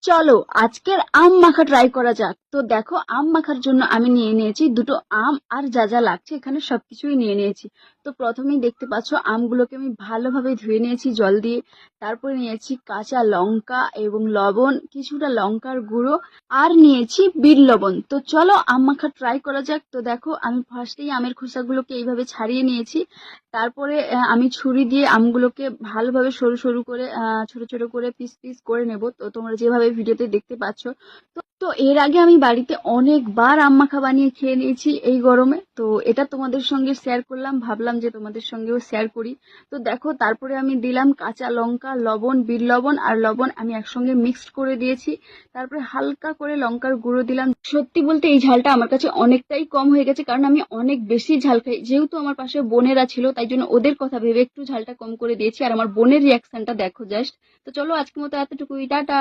চলো আজকের আম মাখা ট্রাই করা যাক। তো দেখো, আম মাখার জন্য আমি নিয়ে নিয়েছি দুটো আম, আর যা যা লাগছে এখানে সবকিছুই নিয়ে নিয়েছি। তো প্রথমেই দেখতে পাচ্ছ আমগুলোকে আমি ভালোভাবে ধুয়ে নিয়েছি জল দিয়ে। তারপরে নিয়েছি কাঁচা লঙ্কা এবং লবণ, কিছুটা লঙ্কার গুঁড়ো, আর নিয়েছি বিট লবণ। তো চলো আম মাখা ট্রাই করা যাক। তো দেখো, আমি ফার্স্টেই আমের খোসাগুলোকে এইভাবে ছাড়িয়ে নিয়েছি। তারপরে আমি ছুরি দিয়ে আমগুলোকে ভালোভাবে সরু সরু করে ছোট ছোট করে পিস পিস করে নেব, তো তোমরা যেভাবে ভিডিওতে দেখতে পাচ্ছ। তো এর আগে আমি বাড়িতে অনেকবার আম মাখা বানিয়ে খেয়ে নিয়েছি এই গরমে, তো এটা তোমাদের সঙ্গে শেয়ার করলাম, ভাবলাম যে তোমাদের সঙ্গেও শেয়ার করি। তো দেখো, তারপরে আমি দিলাম কাঁচা লঙ্কা, লবণ, বিট লবণ আর লবণ আমি একসঙ্গে মিক্সড করে দিয়েছি। তারপরে হালকা করে লঙ্কার গুঁড়ো দিলাম। সত্যি বলতে এই ঝালটা আমার কাছে অনেকটাই কম হয়ে গেছে, কারণ আমি অনেক বেশি ঝাল খাই। যেহেতু আমার পাশে বোনেরা ছিল, তাই জন্য ওদের কথা ভেবে একটু ঝালটা কম করে দিয়েছি। আর আমার বোনের রিয়াকশনটা দেখো জাস্ট। তো চলো আজকের মতো এতটুকুই, টাটা।